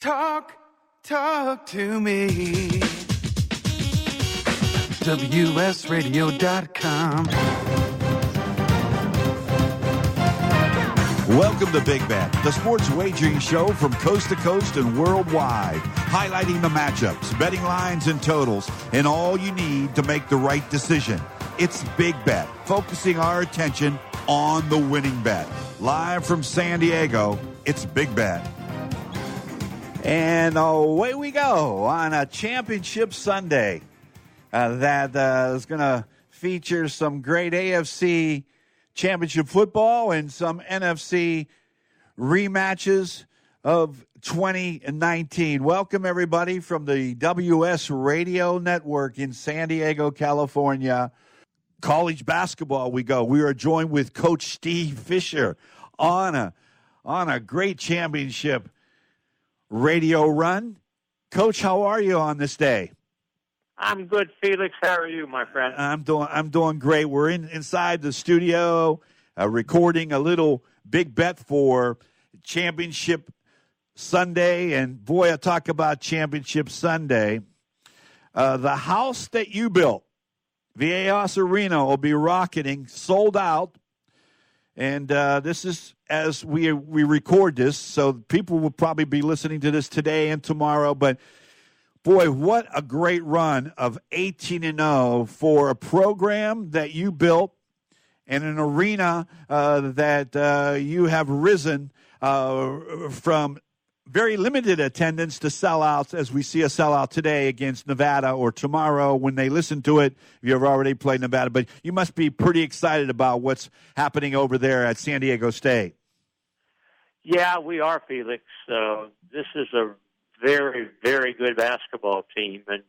Talk to me. WSRadio.com. Welcome to Big Bet, the sports wagering show from coast to coast and worldwide, highlighting the matchups, betting lines, and totals, and all you need to make the right decision. It's Big Bet, focusing our attention on the winning bet. Live from San Diego, it's Big Bet. And away we go on a championship Sunday that is going to feature some great AFC championship football and some NFC rematches of 2019. Welcome, everybody, from the WS Radio Network in San Diego, California. College basketball we go. We are joined with Coach Steve Fisher on a great championship radio run. Coach, how are you on this day? I'm good, Felix. How are you, my friend? I'm doing great. We're inside the studio recording a little Big Bet for Championship Sunday. And boy, I talk about Championship Sunday. The house that you built, Viejas Arena, will be rocketing, sold out. And this is as we record this, so people will probably be listening to this today and tomorrow. But boy, what a great run of 18-0 for a program that you built and an arena that you have risen from very limited attendance to sellouts, as we see a sellout today against Nevada, or tomorrow when they listen to it. You've already played Nevada, but you must be pretty excited about what's happening over there at San Diego State. Yeah, we are, Felix. This is a very, very good basketball team, and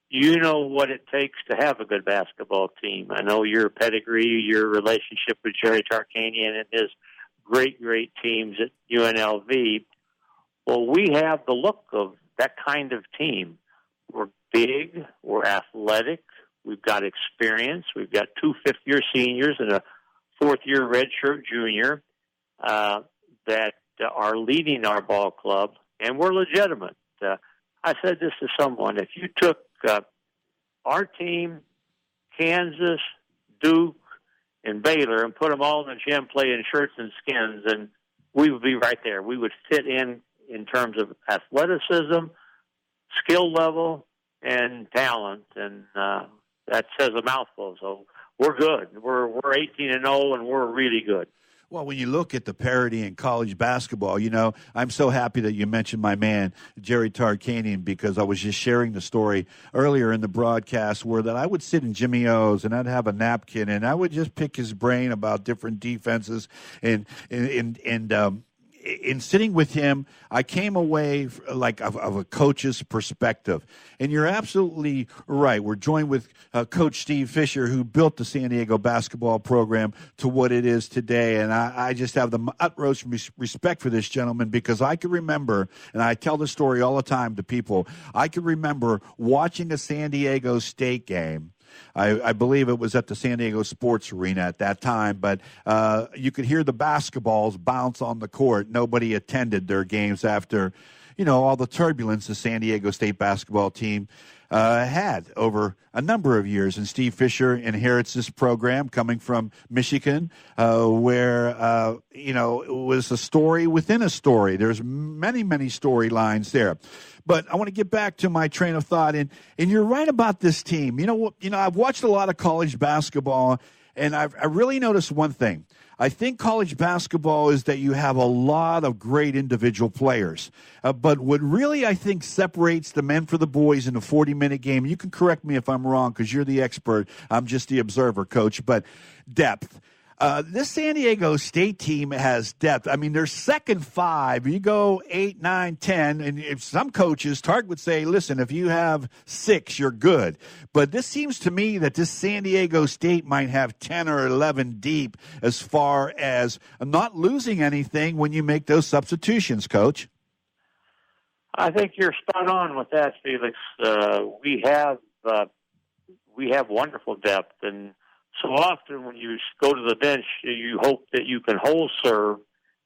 you know what it takes to have a good basketball team. I know your pedigree, your relationship with Jerry Tarkanian and his great teams at UNLV. Well, we have the look of that kind of team. We're big, we're athletic, we've got experience, we've got 2 fifth-year seniors and a fourth-year redshirt junior that are leading our ball club, and we're legitimate. I said this to someone: if you took our team, Kansas, Duke, and Baylor, and put them all in the gym playing shirts and skins, and we would be right there. We would fit in terms of athleticism, skill level, and talent, and that says a mouthful. So we're good. We're 18-0, and we're really good. Well, when you look at the parity in college basketball, you know, I'm so happy that you mentioned my man, Jerry Tarkanian, because I was just sharing the story earlier in the broadcast where that I would sit in Jimmy O's and I'd have a napkin and I would just pick his brain about different defenses and in sitting with him, I came away like of a coach's perspective. And you're absolutely right. We're joined with Coach Steve Fisher, who built the San Diego basketball program to what it is today. And I just have the utmost respect for this gentleman, because I can remember, and I tell the story all the time to people, I can remember watching a San Diego State game. I believe it was at the San Diego Sports Arena at that time, but you could hear the basketballs bounce on the court. Nobody attended their games after, you know, all the turbulence the San Diego State basketball team had over a number of years. And Steve Fisher inherits this program coming from Michigan, where, you know, it was a story within a story. There's many storylines there. But I want to get back to my train of thought, and you're right about this team. You know, I've watched a lot of college basketball, and I really noticed one thing. I think college basketball is that you have a lot of great individual players. But what really, I think, separates the men for the boys in a 40-minute game, you can correct me if I'm wrong because you're the expert, I'm just the observer, Coach, but depth. This San Diego State team has depth. I mean, their second five, you go 8, 9, 10, and if some coaches, Tark would say, listen, if you have 6, you're good. But this seems to me that this San Diego State might have 10 or 11 deep as far as not losing anything when you make those substitutions, Coach. I think you're spot on with that, Felix. We have wonderful depth, and so often when you go to the bench, you hope that you can hold serve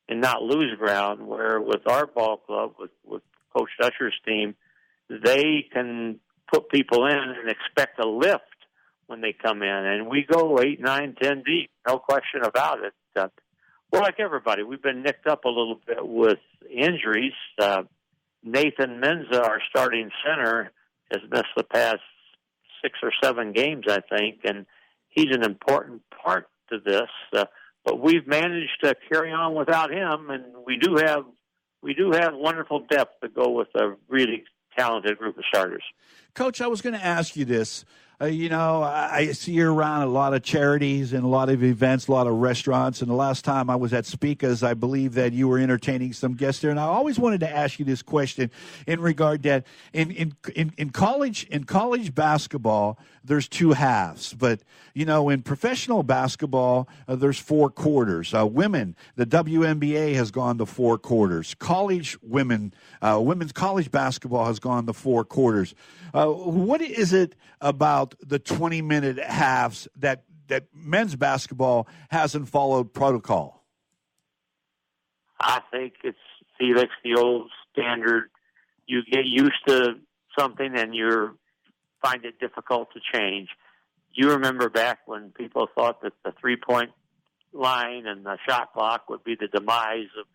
and not lose ground, where with our ball club, with Coach Usher's team, they can put people in and expect a lift when they come in. And we go 8, 9, 10 deep, no question about it. We're like everybody. We've been nicked up a little bit with injuries. Nathan Menza, our starting center, has missed the past 6 or 7 games, I think, and he's an important part to this. But we've managed to carry on without him, and we do have wonderful depth to go with a really talented group of starters. Coach, I was going to ask you this. I see you around a lot of charities and a lot of events, a lot of restaurants. And the last time I was at Speaka's, I believe that you were entertaining some guests there. And I always wanted to ask you this question in regard that in college basketball, there's 2 halves. But, in professional basketball, there's 4 quarters. Women, the WNBA has gone to 4 quarters. Women's college basketball has gone to 4 quarters. What is it about the 20-minute halves that men's basketball hasn't followed protocol? I think it's, Felix, the old standard. You get used to something and you find it difficult to change. You remember back when people thought that the three-point line and the shot clock would be the demise of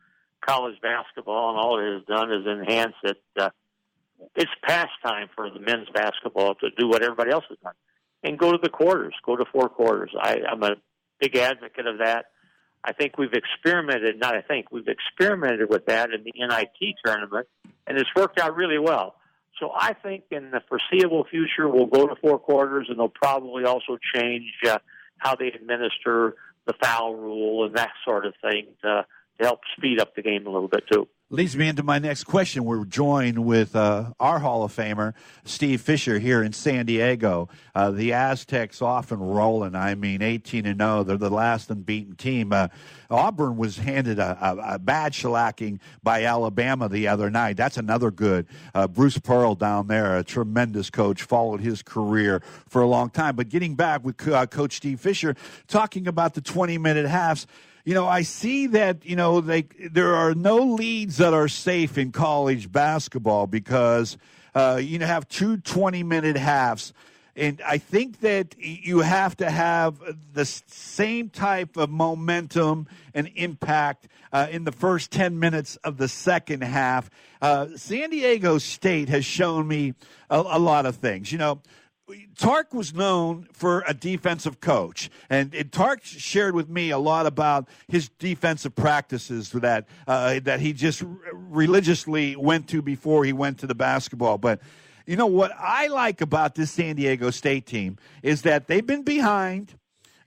college basketball, and all it has done is enhance it. It's past time for the men's basketball to do what everybody else has done and go to the quarters, go to 4 quarters. I'm a big advocate of that. We've experimented with that in the NIT tournament, and it's worked out really well. So I think in the foreseeable future, we'll go to 4 quarters, and they'll probably also change how they administer the foul rule and that sort of thing to help speed up the game a little bit too. Leads me into my next question. We're joined with our Hall of Famer, Steve Fisher, here in San Diego. The Aztecs off and rolling. 18-0. They're the last unbeaten team. Auburn was handed a bad shellacking by Alabama the other night. That's another good. Bruce Pearl down there, a tremendous coach, followed his career for a long time. But getting back with Coach Steve Fisher, talking about the 20-minute halves, I see that, there are no leads that are safe in college basketball because you have 2 20-minute halves. And I think that you have to have the same type of momentum and impact in the first 10 minutes of the second half. San Diego State has shown me a lot of things. Tark was known for a defensive coach, and Tark shared with me a lot about his defensive practices that he just religiously went to before he went to the basketball. But what I like about this San Diego State team is that they've been behind,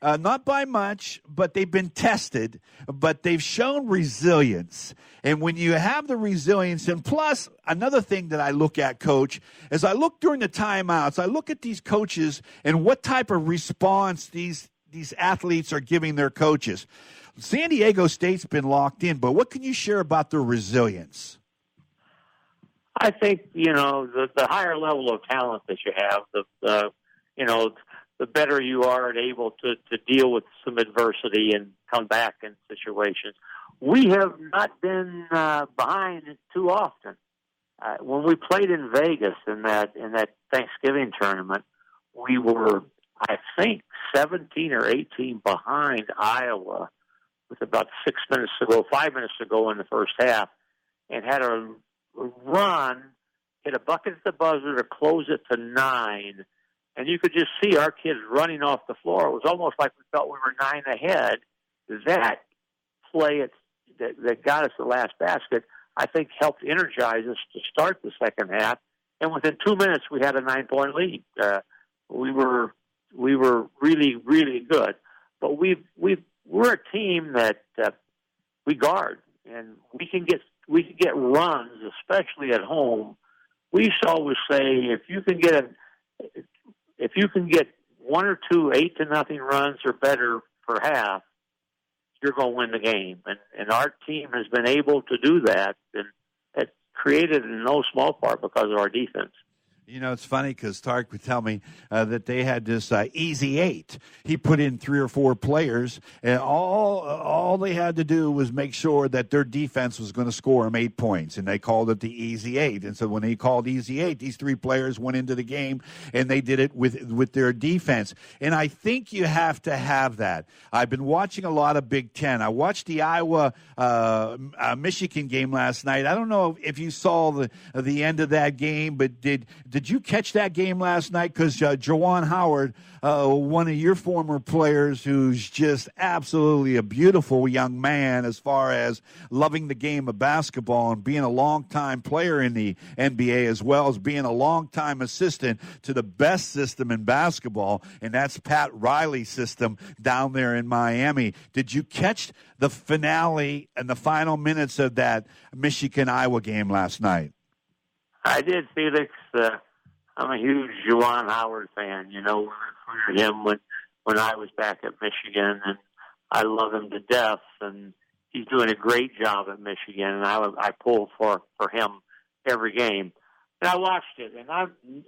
not by much, but they've been tested, but they've shown resilience. And when you have the resilience, and plus another thing that I look at, Coach, as I look during the timeouts, I look at these coaches and what type of response these athletes are giving their coaches. San Diego State's been locked in, but what can you share about their resilience? I think, the higher level of talent that you have, the better you are at able to deal with some adversity and come back in situations. We have not been behind too often. When we played in Vegas in that Thanksgiving tournament, we were, I think, 17 or 18 behind Iowa with about 5 minutes to go in the first half, and had a run, hit a bucket at the buzzer to close it to 9. And you could just see our kids running off the floor. It was almost like we felt we were 9 ahead. That play that got us the last basket, I think, helped energize us to start the second half. And within 2 minutes, we had a 9-point lead. We were really, really good. But we're a team that we guard, and we can get runs, especially at home. We used to always say, if you can get 1 or 2 8-0 runs or better per half, you're going to win the game. And our team has been able to do that, and it's created in no small part because of our defense. You know, it's funny because Tark would tell me that they had this easy 8. He put in 3 or 4 players, and all they had to do was make sure that their defense was going to score them 8 points, and they called it the easy 8. And so when he called easy 8, these 3 players went into the game, and they did it with their defense. And I think you have to have that. I've been watching a lot of Big Ten. I watched the Iowa Michigan game last night. I don't know if you saw the end of that game, but did you catch that game last night? Because Juwan Howard, one of your former players who's just absolutely a beautiful young man as far as loving the game of basketball and being a long-time player in the NBA as well as being a long-time assistant to the best system in basketball, and that's Pat Riley's system down there in Miami. Did you catch the finale and the final minutes of that Michigan-Iowa game last night? I did, Felix. I'm a huge Juwan Howard fan. You know, we recruited him when I was back at Michigan, and I love him to death. And he's doing a great job at Michigan, and I pull for him every game. And I watched it, and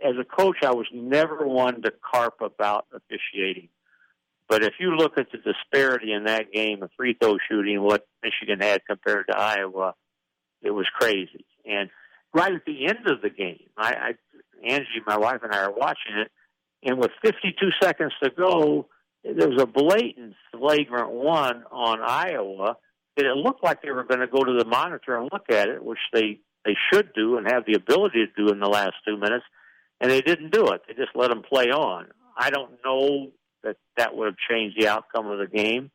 as a coach, I was never one to carp about officiating. But if you look at the disparity in that game of free throw shooting, what Michigan had compared to Iowa, it was crazy. And right at the end of the game, Angie, my wife, and I are watching it, and with 52 seconds to go, there was a blatant flagrant one on Iowa that it looked like they were going to go to the monitor and look at it, which they should do and have the ability to do in the last 2 minutes, and they didn't do it. They just let them play on. I don't know that would have changed the outcome of the game,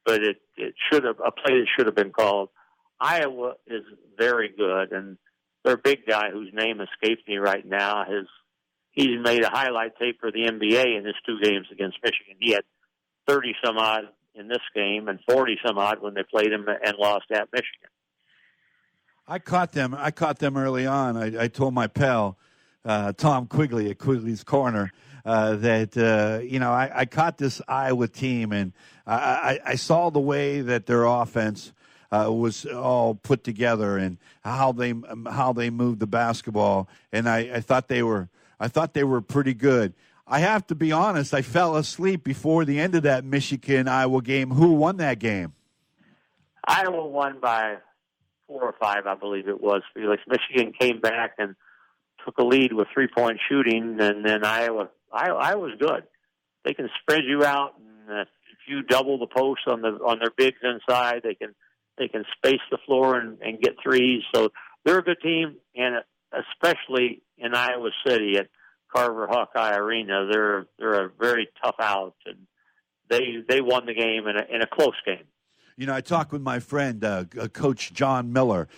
but it should have, a play that should have been called. Iowa is very good, and their big guy, whose name escapes me right now, he's made a highlight tape for the NBA in his 2 games against Michigan. He had 30-some-odd in this game and 40-some-odd when they played him and lost at Michigan. I caught them early on. I told my pal, Tom Quigley at Quigley's Corner, that, I caught this Iowa team, and I saw the way that their offense was all put together and how they moved the basketball, and I thought they were pretty good. I have to be honest, I fell asleep before the end of that Michigan-Iowa game. Who won that game? Iowa won by 4 or 5, I believe it was, Felix. Michigan came back and took a lead with 3-point shooting, and then Iowa's good. They can spread you out, and if you double the post on their bigs inside, they can space the floor and get threes. So they're a good team, and especially in Iowa City at Carver Hawkeye Arena, they're a very tough out, and they won the game in a close game. You know, I talked with my friend, Coach John Miller.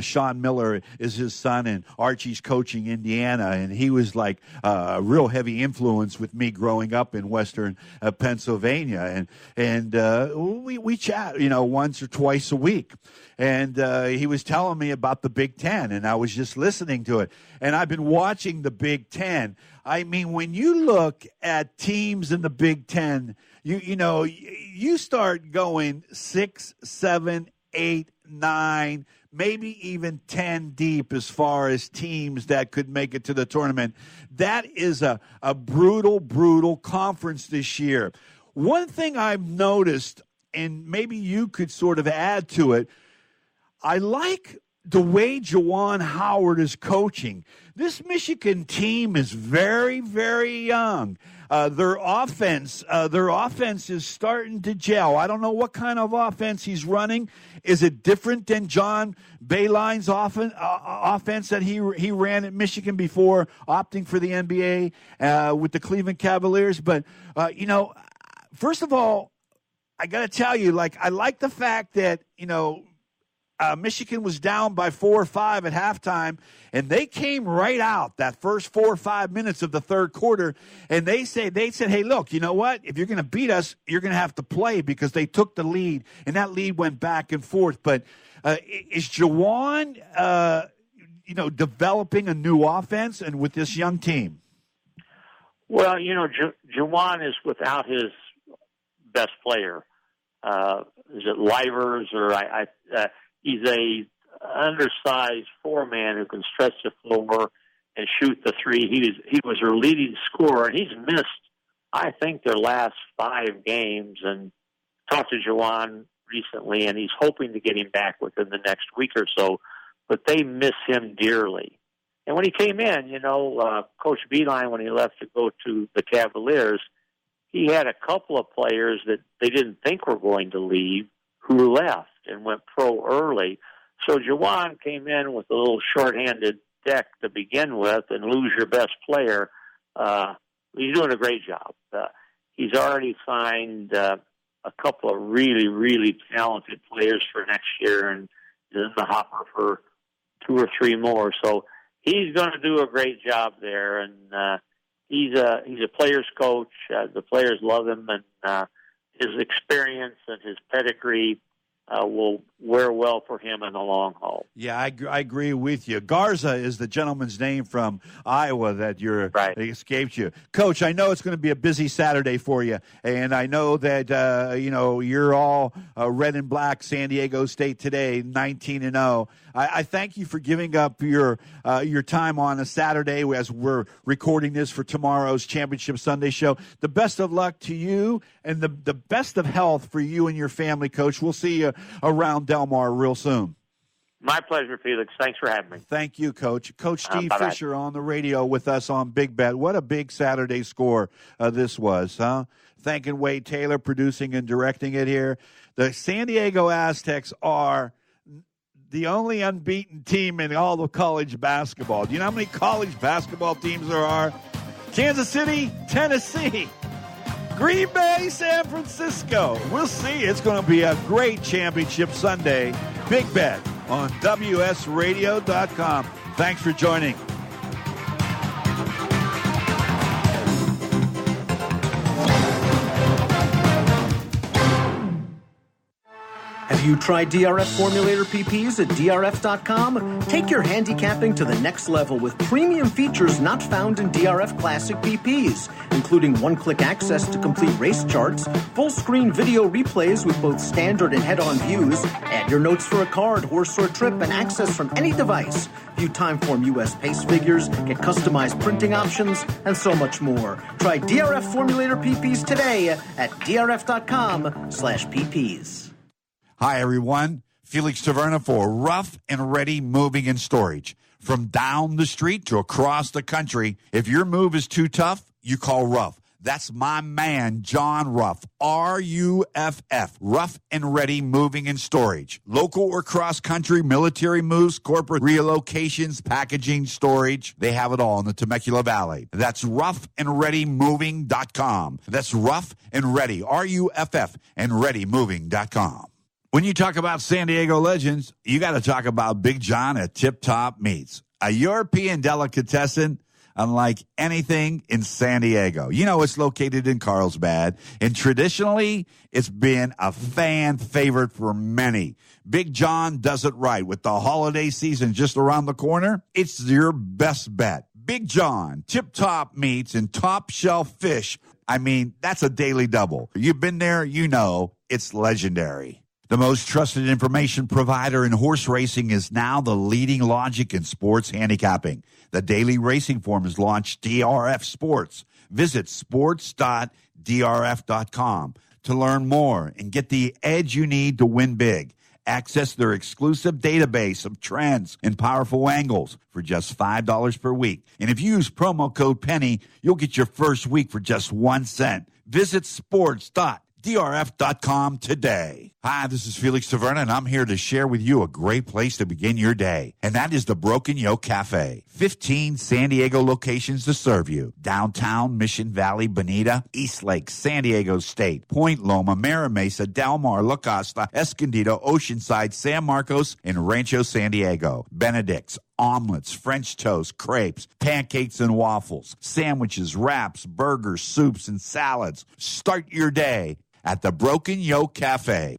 Sean Miller is his son, and Archie's coaching Indiana, and he was like a real heavy influence with me growing up in Western Pennsylvania. And we chat, once or twice a week. And he was telling me about the Big Ten, and I was just listening to it. And I've been watching the Big Ten. I mean, when you look at teams in the Big Ten, you start going 6, 7, 8, 9, maybe even 10 deep as far as teams that could make it to the tournament. That is a brutal, brutal conference this year. One thing I've noticed, and maybe you could sort of add to it, I like the way Juwan Howard is coaching. This Michigan team is very, very young. Their offense is starting to gel. I don't know what kind of offense he's running. Is it different than John Beilein's offense that he ran at Michigan before opting for the NBA with the Cleveland Cavaliers? But, first of all, I got to tell you, I like the fact that, Michigan was down by 4 or 5 at halftime, and they came right out that first 4 or 5 minutes of the third quarter, and they said, hey, look, you know what? If you're going to beat us, you're going to have to play, because they took the lead, and that lead went back and forth. But is Juwan, developing a new offense and with this young team? Well, Juwan is without his best player. Is it Livers or he's a undersized 4-man who can stretch the floor. and shoot the three. He was their leading scorer, and he's missed, I think, their last 5 games. And talked to Juwan recently, and he's hoping to get him back within the next week or so. But they miss him dearly. And when he came in, Coach Beeline, when he left to go to the Cavaliers, he had a couple of players that they didn't think were going to leave who left and went pro early. So Juwan came in with a little shorthanded deck to begin with and lose your best player. He's doing a great job. He's already signed a couple of really, really talented players for next year and is in the hopper for 2 or 3 more. So he's going to do a great job there, and he's a player's coach. The players love him, and his experience and his pedigree will wear well for him in the long haul. Yeah, I agree with you. Garza is the gentleman's name from Iowa that escaped you. Coach, I know it's going to be a busy Saturday for you, and I know that you're all red and black. San Diego State today, 19-0. I thank you for giving up your time on a Saturday as we're recording this for tomorrow's Championship Sunday show. The best of luck to you, and the best of health for you and your family, Coach. We'll see you around Del Mar real soon. My pleasure, Felix. Thanks for having me. Thank you, Coach. Coach Steve bye-bye. Fisher on the radio with us on Big Bet. What a big Saturday score this was, huh? Thanking Wade Taylor producing and directing it here. The San Diego Aztecs are the only unbeaten team in all of college basketball. Do you know how many college basketball teams there are? Kansas City, Tennessee, Green Bay, San Francisco. We'll see. It's going to be a great Championship Sunday. Big Bet on WSRadio.com. Thanks for joining. Have you tried DRF Formulator PPs at DRF.com? Take your handicapping to the next level with premium features not found in DRF Classic PPs, including one-click access to complete race charts, full-screen video replays with both standard and head-on views, add your notes for a card, horse, or trip, and access from any device. View Timeform U.S. pace figures, get customized printing options, and so much more. Try DRF Formulator PPs today at DRF.com/PPs. Hi, everyone. Felix Taverna for Rough and Ready Moving and Storage. From down the street to across the country, if your move is too tough, you call Rough. That's my man, John Ruff, R-U-F-F, Rough and Ready Moving and Storage. Local or cross-country, military moves, corporate relocations, packaging, storage. They have it all in the Temecula Valley. That's roughandreadymoving.com. That's Rough and Ready, R-U-F-F, and readymoving.com. When you talk about San Diego legends, you got to talk about Big John at Tip Top Meats, a European delicatessen unlike anything in San Diego. You know, it's located in Carlsbad, and traditionally, it's been a fan favorite for many. Big John does it right. With the holiday season just around the corner, it's your best bet. Big John, Tip Top Meats, and top shelf fish. I mean, that's a daily double. You've been there, you know, it's legendary. The most trusted information provider in horse racing is now the leading logic in sports handicapping. The daily racing form has launched DRF Sports. Visit sports.drf.com to learn more and get the edge you need to win big. Access their exclusive database of trends and powerful angles for just $5 per week. And if you use promo code PENNY, you'll get your first week for just 1 cent. Visit sports.drf.com today. Hi, this is Felix Taverna, and I'm here to share with you a great place to begin your day, and that is the Broken Yoke Cafe. 15 San Diego locations to serve you. Downtown, Mission Valley, Bonita, East Lake, San Diego State, Point Loma, Mira Mesa, Del Mar, La Costa, Escondido, Oceanside, San Marcos, and Rancho San Diego. Benedict's, omelets, French toast, crepes, pancakes and waffles, sandwiches, wraps, burgers, soups, and salads. Start your day at the Broken Yoke Cafe.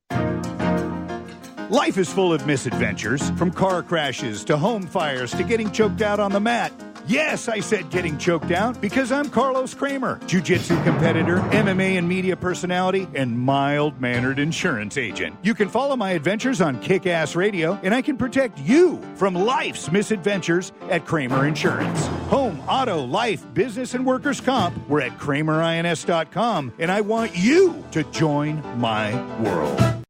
Life is full of misadventures, from car crashes to home fires to getting choked out on the mat. Yes, I said getting choked out because I'm Carlos Kramer, jiu-jitsu competitor, MMA and media personality, and mild-mannered insurance agent. You can follow my adventures on Kick-Ass Radio, and I can protect you from life's misadventures at Kramer Insurance. Home, auto, life, business, and workers' comp. We're at KramerINS.com, and I want you to join my world.